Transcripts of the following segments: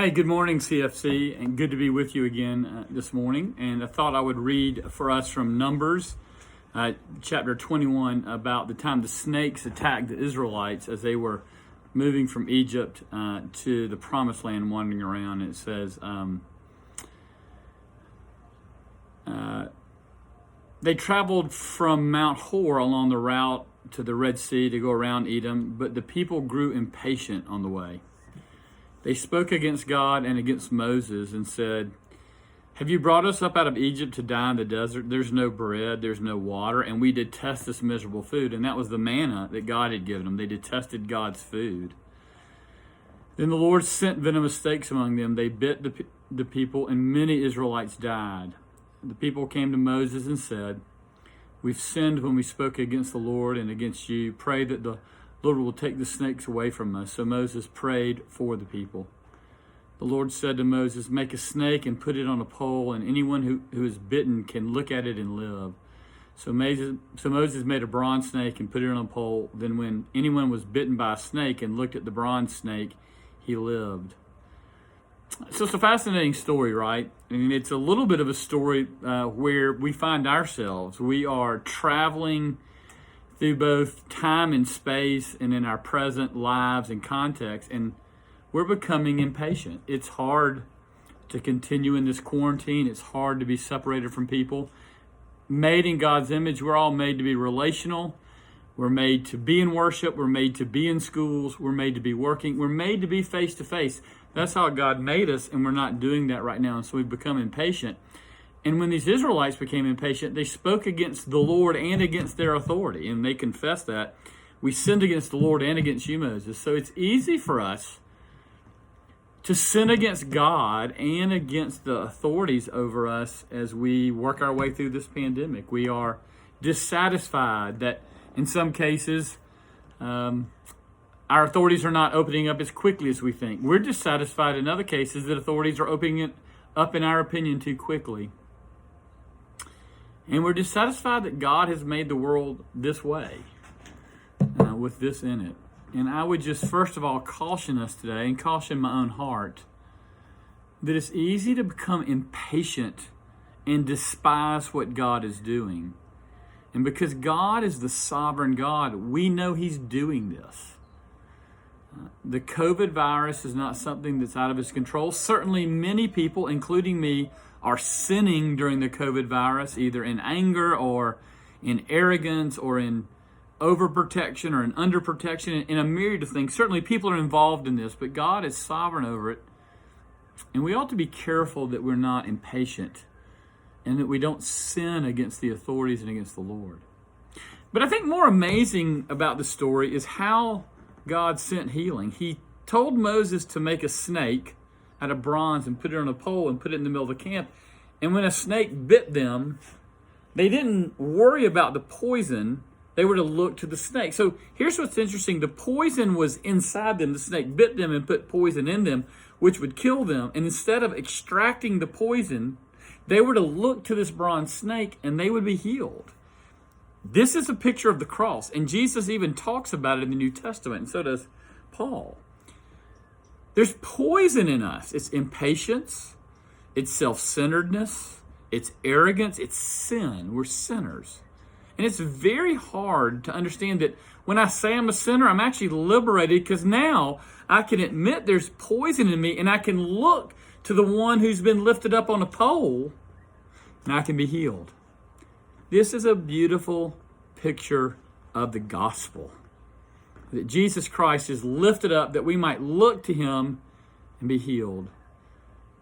Hey, good morning, CFC, and good to be with you again this morning. And I thought I would read for us from Numbers, chapter 21, about the time the snakes attacked the Israelites as they were moving from Egypt to the Promised Land, wandering around. It says, they traveled from Mount Hor along the route to the Red Sea to go around Edom, but the people grew impatient on the way. They spoke against God and against Moses and said, "Have you brought us up out of Egypt to die in the desert? There's no bread, there's no water, and we detest this miserable food." And that was the manna that God had given them. They detested God's food. Then the Lord sent venomous snakes among them. They bit the people, and many Israelites died. The people came to Moses and said, "We've sinned when we spoke against the Lord and against you. Pray that the Lord will take the snakes away from us." So Moses prayed for the people. The Lord said to Moses, "Make a snake and put it on a pole, and anyone who is bitten can look at it and live." So Moses made a bronze snake and put it on a pole. Then when anyone was bitten by a snake and looked at the bronze snake, he lived. So it's a fascinating story, right? I mean, it's a little bit of a story where we find ourselves. We are traveling through both time and space and in our present lives and context, and we're becoming impatient. It's hard to continue in this quarantine. It's hard to be separated from people. Made in God's image, we're all made to be relational. We're made to be in worship. We're made to be in schools. We're made to be working. We're made to be face to face. That's how God made us, and we're not doing that right now, and so we've become impatient. And when these Israelites became impatient, they spoke against the Lord and against their authority. And they confessed that. "We sinned against the Lord and against you, Moses." So it's easy for us to sin against God and against the authorities over us as we work our way through this pandemic. We are dissatisfied that in some cases our authorities are not opening up as quickly as we think. We're dissatisfied in other cases that authorities are opening it up, in our opinion, too quickly. And we're dissatisfied that God has made the world this way, with this in it. And I would just, first of all, caution us today, and caution my own heart, that it's easy to become impatient and despise what God is doing. And because God is the sovereign God, we know He's doing this. The COVID virus is not something that's out of His control. Certainly many people, including me, are sinning during the COVID virus, either in anger or in arrogance or in overprotection or in underprotection, in a myriad of things. Certainly people are involved in this, but God is sovereign over it. And we ought to be careful that we're not impatient and that we don't sin against the authorities and against the Lord. But I think more amazing about the story is how God sent healing. He told Moses to make a snake out of bronze and put it on a pole and put it in the middle of the camp. And when a snake bit them, they didn't worry about the poison. They were to look to the snake. So here's what's interesting. The poison was inside them. The snake bit them and put poison in them, which would kill them. And instead of extracting the poison, they were to look to this bronze snake and they would be healed. This is a picture of the cross. And Jesus even talks about it in the New Testament, and so does Paul. There's poison in us. It's impatience, it's self-centeredness, it's arrogance, it's sin. We're sinners. And it's very hard to understand that when I say I'm a sinner, I'm actually liberated, because now I can admit there's poison in me and I can look to the one who's been lifted up on a pole and I can be healed. This is a beautiful picture of the gospel. That Jesus Christ is lifted up that we might look to Him and be healed.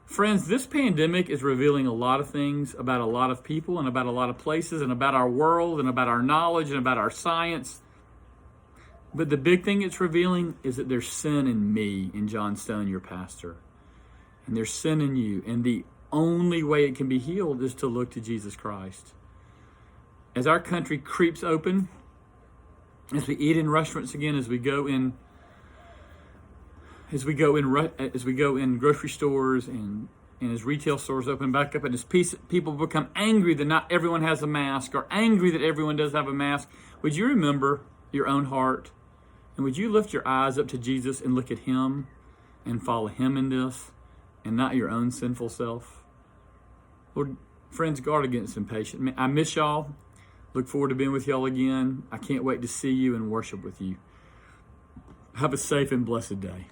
Friends, this pandemic is revealing a lot of things about a lot of people and about a lot of places and about our world and about our knowledge and about our science. But the big thing it's revealing is that there's sin in me, in John Stone, your pastor. And there's sin in you. And the only way it can be healed is to look to Jesus Christ. As our country creeps open, as we eat in restaurants again, as we go in grocery stores and as retail stores open back up, and as people become angry that not everyone has a mask, or angry that everyone does have a mask, would you remember your own heart? And would you lift your eyes up to Jesus and look at Him and follow Him in this? and not your own sinful self. Lord, friends, guard against impatience. I miss y'all. Look forward to being with y'all again. I can't wait to see you and worship with you. Have a safe and blessed day.